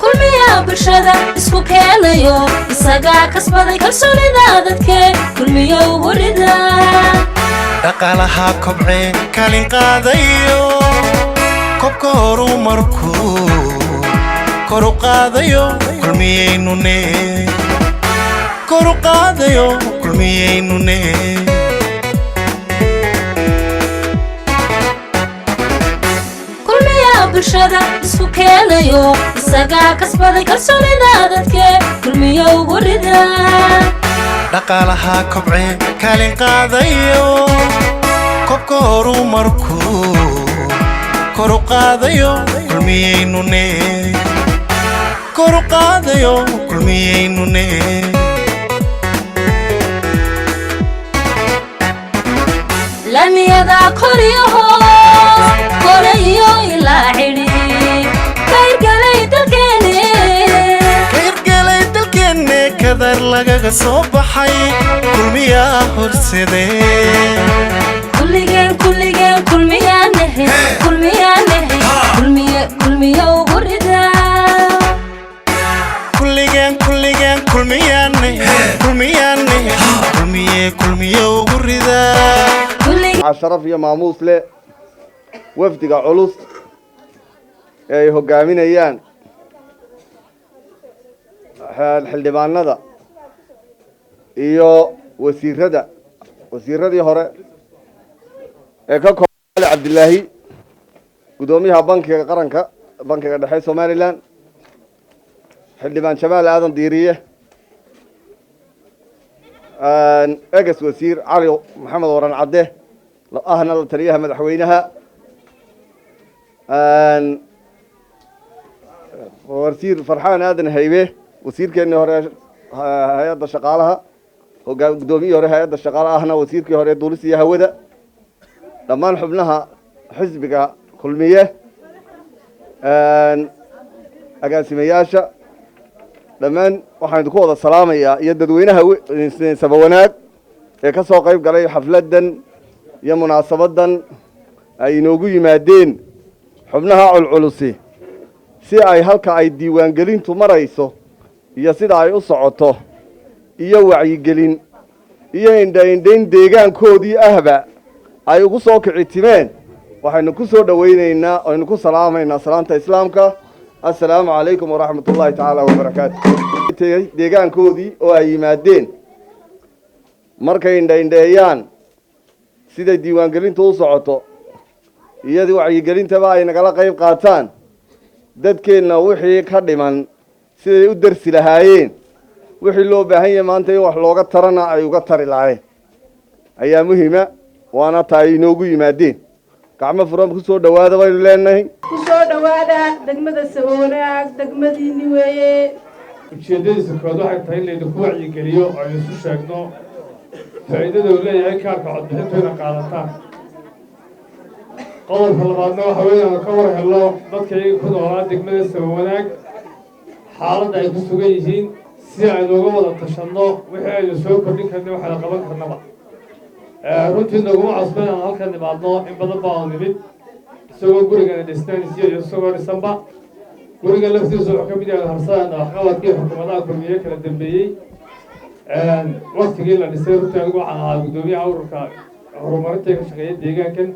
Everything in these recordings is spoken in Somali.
kulmiya bulshada isku keenayo isaga kasbaday kalsoonida dadka kulmiya ugu rida dhaqaalaha kobce kalin qaadayo kobka horumarku kor u qaadayo kulmiyeynune kor u qaadayo kulmiyeynune bulshada isku keenayo isaga kasbaday kalsoonida dadka kulmiya ugu rida dhaqaalaha kobce kalin qaadayo kobka horumarku kor u qaadayo kulmiyeynune kor u qaadayo kulmiyeynune lamiyada koriyaho korayo ilaa xidhi kayrgalay dalkeenne kadar lagaga soo baxay kulmiyaa horsadee kulligeen kulmiyaanahe kulmiya ugu rida kulligeen kulmiye ugu rida sharaf iyo maamuus leh wafdiga culus ee ay hogaaminayaan xildhibaanada iyo wasiiradii hore ee ka kooban Cabdilaahi gudoomiyaha bankiga qaranka bankiga dhexe Soomaaliland xildhibaan Jamaal Aadan Diiriye egas wasiir Cali Maxamed Waran Cadde ahna la taliyaha madaxweynaha wasiir Farxaan Aadan Haybe wasiirkeennii hore hay'adda shaqaalaha gudoomiyihii hore hay'adda shaqaalaha ahna wasiirkii hore duulista iyo hawada dhammaan xubnaha xisbiga kulmiye agaasimayaasha dhammaan waxaan idinku wada salaamayaa iyo dadweynaha sabawanaag ee ka soo qayb galay xafladan iyo munaasabadan ay inoogu yimaadeen xubnaha culculusi si ay halka ay diiwaangelintu marayso iyo sida ay u socoto iyo wacyigelin iyo indhayn deegaankoodii ahba ay ugu soo kicitimeen waxaynu ku soo dhawaynaynaa aynu ku salaamaynaa salaanta islaamka assalaamu calaykum waraxmatullaahi tacaala wabarakaatu deegaankoodii oo ay yimaadeen markay indhaindheeyaan siday diiwaangelintu u socoto iyadii wacyigelintaba ay nagala qayb qaataan dadkeenna wixii ka dhiman siday u darsi lahaayeen wixii loo baahan yahay maanta in wax looga tarana ay uga tari lahaayeen ayaa muhiima waana taa ay inoogu yimaadeen gacmo furan ku soo dhawaada baynu leenahay ku soo dhawaada degmada Sabawanaag degmadiini weeye ujeedadiisa koowaad waxay tahay in laydinku wacyigeliyo oo aynu isu sheegno faa'iidada uu leeyahay kaarka codbixintu inay qaadataan qodobka labaadna waxa weeye inaan ka war helno dadka iyaga ku noolaa degmada Sabawanaag xaaladda ay ku sugan yihiin si aynu uga wada tashanno wixii aynu soo kordhin karnay waxa la qaban karnaba runtii naguma cusba inaan halkan nimaadno in badan baa oo nimid isagoo gurigana dhisnaanisiyo iyo isagoo dhisanba guriga laftiisa wuxuu ka mid yahay harsadana waxqabadkii xukuumadaha kulmiye kala dambeeyey waktigii la dhisay runtii anigu waxaan ahaa guddoomiyaha ururka horumarinta ka shaqeeya deegaankan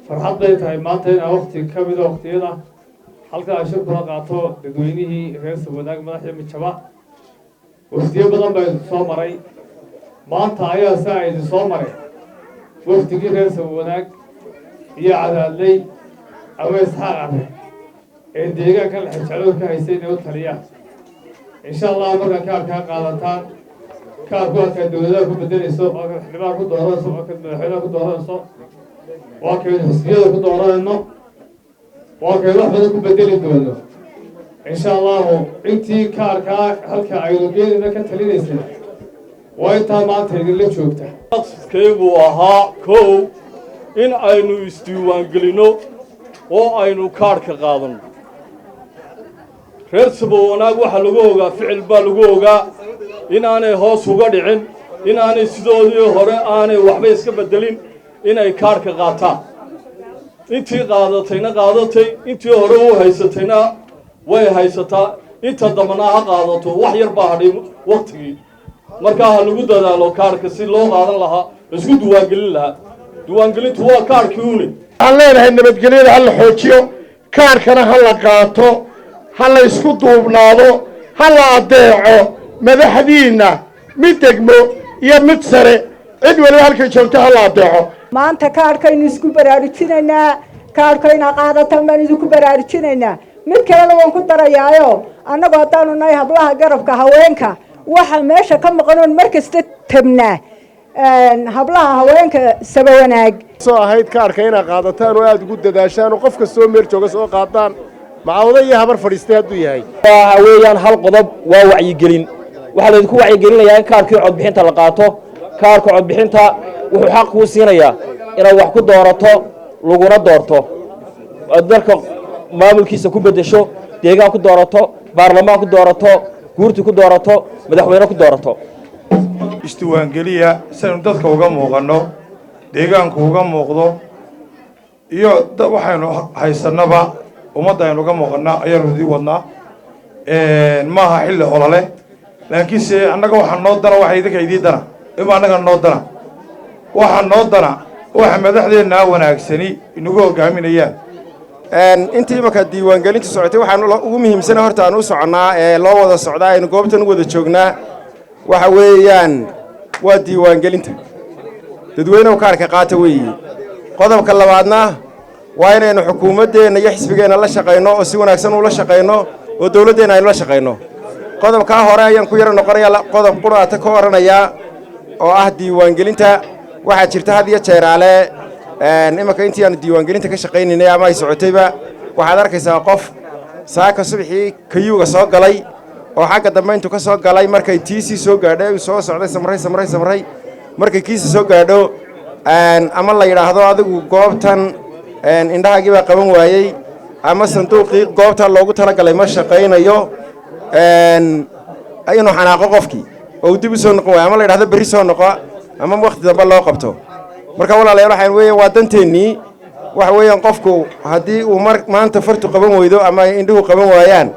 farxad bay tahay maanta inaa wakti ka mida waktiyada halka ay shir kula qaato dadweynihii reer Sabawanaag madaxda Mijaba wafdiyo badan baa soo maray maanta ayaa saa idin soo maray wafdigii reer Sabawanaag iyo Cadaadley ama Isxaaq Arre ee deegaanka la xijacdo ka haysay inay u taliyaan insha Allah marka kaarka qaadataan kaarku aad dawladda ku bedelayso oo xildhibaan ku dooranayso oo madaxweynaha ku dooranayso waa kay xisbiyada ku dooranayno waa kay wax badan ku bedeli doono insha Allah intii kaarka halka aynu geedina ka talinaysay waa intaa maanta idinla joogta maqsadkaygu ahaa kow in aynu isdiiwaangelino oo aynu kaarka qaadano reer Sabawanaag waxa lagu ogaa ficil baa lagu ogaa in aanay hoos uga dhicin in aanay sidoodii hore aanay waxba iska bedelin in ay kaarka qaataan intii qaadatayna qaadatay intii hore u haysatayna way haysataa inta dambana ha qaadato wax yar baa hadhay waqtigii markaa ha lagu dadaalo kaarka si loo qaadan lahaa isku diiwaangelin lahaa diiwaangelintu waa kaarkii uune waxaan leenahay nabadgelyada ha la xoojiyo kaarkana ha la qaato ha la isku duubnaado ha la adeeco madaxdiinna mid degmo iyo mid sare cid waliba halkay joogto ha la adeeco maanta kaarhkaynu isku baraarujinaynaa kaarhkayna qaadataan baan idinku baraarujinaynaa mid kalena waan ku darayaayo annagu haddaanu nahay hablaha garabka haweenka waxa meesha ka maqan oon mar kasta tabnaa hablaha haweenka sabawanaag soo ahayd kaarka inaad qaadataan oo aada ugu dadaashaan oo qof kastoo meel jooga soo qaataan macawdo iyo habar fadhiistay hadduu yahay waxa weeyaan hal qodob waa wacyigelin waxaa laydinku wacyigelinayaa in kaarkii codbixinta la qaato kaarka codbixinta wuxuu xaq kuu siinayaa inaad wax ku doorato laguna doorto dalka maamulkiisa ku beddesho deegaan ku doorato baarlamaan ku doorato guurti ku doorato madaxweyne ku doorato isdiiwaangeliya saynu dadka uga muuqanno deegaanku uga muuqdo iyo waxaynu haysannaba ummadda aynu uga muuqannaa ayaanu idii wadnaa maaha xilli olole laakiinse annaga waxaa noo dana waxa idinka idii dana ima annaga noo dana waxaa noo dana waxa madaxdeennaa wanaagsani inagu hogaaminayaan intii imanka diiwaangelintu socotay waxaan ugu muhiimsana horta aan u soconnaa ee loo wada socdaa aynu goobtan u wada joognaa waxa weeyaan waa diiwaangelinta dadweynuhu kaarka qaata weeye qodobka labaadna waa inaynu xukuumaddeenna iyo xisbigeenna la shaqayno oo si wanaagsan ula shaqayno oo dawladdeenna aynu la shaqayno qodobkaa hore ayaan ku yaro noqonayaa qodob quraata ka oranayaa oo ah diiwaangelinta waxaa jirta had iyo jeeraale imanka intii aanu diiwaangelinta ka shaqaynaynay ama ay socotayba waxaad arkaysaa qof saaka subaxii kayuuga soo galay oo xagga dambe intuu ka soo galay markay tiisii soo gaadhay uu soo socday samray markay kiisa soo gaadho ama la yidhaahdo adigu goobtan indhahaagii baa qaban waayey ama sanduuqii goobtan loogu talagalay ma shaqaynayo inuu xanaaqo qofkii oo uu dib u soo noqon waayo ama la yidhahdo berri soo noqo ama wakhti dambe loo qabto marka walaalayaal waxaan weeyaan waa danteennii waxa weeyaan qofku haddii uu maanta fartu qaban weydo ama indhuhu qaban waayaan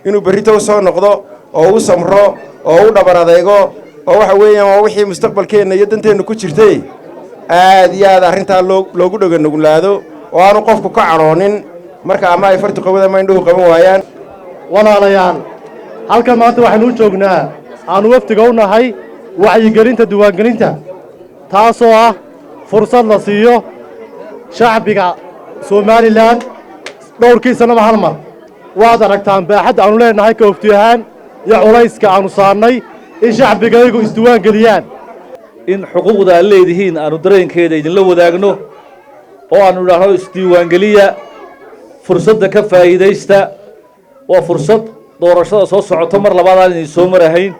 inuu berrito u soo noqdo oo u samro oo u dhabar adeego oo waxa weeyaan waa wixii mustaqbalkeenna iyo danteenna ku jirtay aad iyo aad arrintaa loogu dhoganuglaado oo aanu qofku ka cadhoonin marka ama ay fartu qaban ama indhuhu qaban waayaan walaalayaal halkan maanta waxaynu u joognaa aanu waftiga u nahay wacyigelinta diiwaangelinta taasoo ah fursad la siiyo shacbiga somalilan dhowrkii sannaba hal mar waad aragtaan baaxadda aanu leenahay ka ofti ahaan iyo culayska aanu saarnay in shacbigaygu isdiiwaangeliyaan in xuquuqda aad leedihiin aanu dareenkeeda idinla wadaagno oo aanu idhaahno isdiiwaangeliya fursadda ka faa'iidaysta waa fursad doorashada soo socoto mar labaad aan idin soo marahayn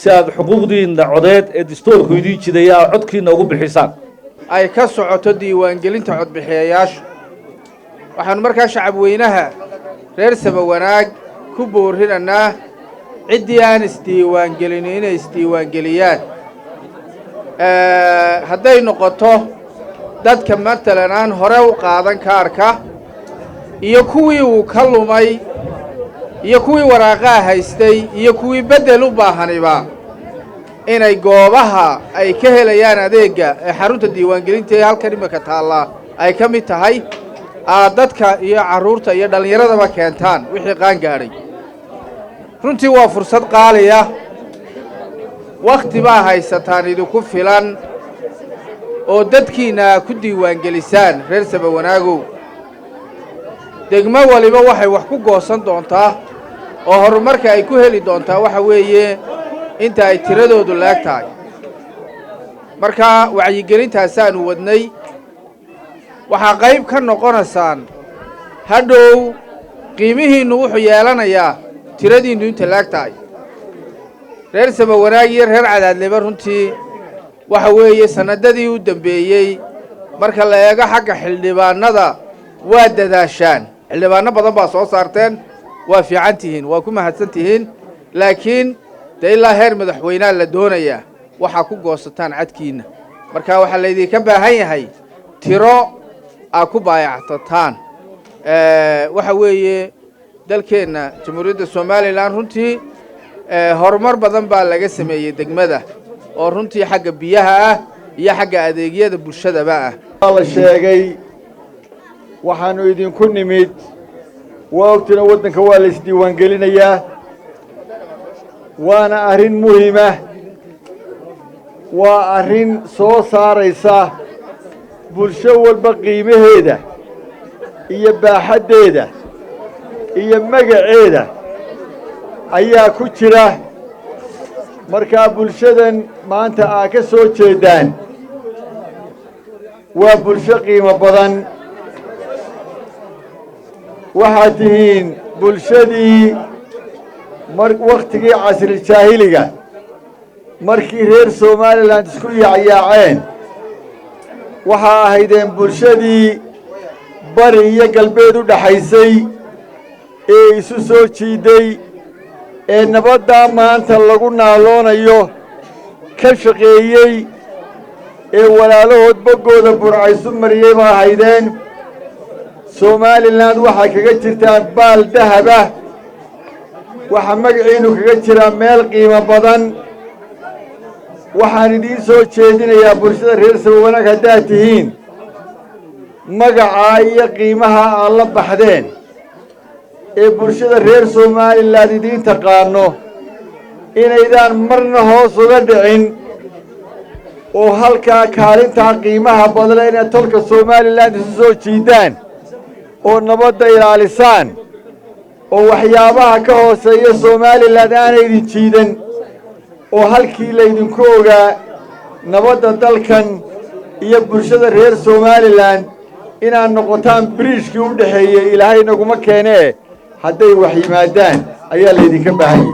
si aad xuquuqdiinna codeed ee dastuurku idiin jidaya aad codkiinna ugu bixisaan ay ka socoto diiwaangelinta codbixiyayaasha waxaanu markaa shacabweynaha reer Sabawanaag ku boorinaynaa ciddii aan isdiiwaangelin inay isdiiwaangeliyaan hadday noqoto dadka matalan aan hore u qaadan kaarka iyo kuwii uu ka lumay iyo kuwii waraaqaa haystay iyo kuwii beddel u baahaniba inay goobaha ay ka helayaan adeegga ee xarunta diiwaangelinta ee halkan imika taallaa ay ka mid tahay dadka iyo carruurta iyo dhallinyaradaba keentaan wixii qaan gaadhay runtii waa fursad qaaliya wakhti baa haysataan idinku filan oo dadkiinna ku diiwaangelisaan reer Sabawanaagow degmo waliba waxay wax ku goosan doontaa oo horumarka ay ku heli doontaa waxa weeye inta ay tiradoodu laag tahay marka wacyigelintaasaanu wadnay waxaa qayb ka noqonaysaan hadhow qiimihiinnu wuxuu yeelanayaa tiradiinnu inta laag tahay reer Sabawanaag iyo reer Cadaadleba runtii waxa weeye sanadadii u dambeeyey marka la eego xagga xildhibaanada waa dadaashaan xildhibaano badan baa soo saarteen waa fiican tihiin waa ku mahadsan tihiin laakiin dee ilaa heer madaxweynaha la doonayaa waxaa ku goosataan cadkiinna marka waxaa laydinka baahan yahay tiro aa ku baayactataan waxa weeye dalkeenna jamhuuriyadda somalilan runtii horumar badan baa laga sameeyey degmada oo runtii xagga biyaha ah iyo xagga adeegyada bulshadaba ah la sheegay waxaanu idinku nimid waa ogtina waddanka waa la isdiiwaangelinayaa waana arrin muhiima waa arrin soo saaraysa bulsho walba qiimaheeda iyo baaxaddeeda iyo magaceeda ayaa ku jira markaa bulshadan maanta aa ka soo jeedaan waa bulsho qiimo badan waxaad tihiin bulshadii wakhtigii casrijaahiliga markii reer somalilan isku yaacyaaceen waxaa ahaydeen bulshadii bari iyo galbeed u dhaxaysay ee isu soo jiiday ee nabaddaa maanta lagu naaloonayo ka shaqeeyey ee walaalahood boggooda burcaysu mariyey baa ahaydeen somalilan waxaa kaga jirtaan baal dahabah waxaa magaciinnu kaga jiraa meel qiimo badan waxaan idiin soo jeedinayaa bulshada reer sabawanaag haddaad tihiin magacaa iyo qiimaha aad la baxdeen ee bulshada reer somalilan idiin taqaano inaydaan marna hoos uga dhicin oo halkaa kaalintaa qiimaha badle inaad tolka somalilan isu soo jiidaan oo nabadda ilaalisaan oo waxyaabaha ka hooseeya somalilan aanaydin jiidan oo halkii laydinku ogaa nabadda dalkan iyo bulshada reer somalilan inaad noqotaan biriishkii u dhexeeyey ilaahay naguma keenee hadday wax yimaadaan ayaa laydinka baahanyay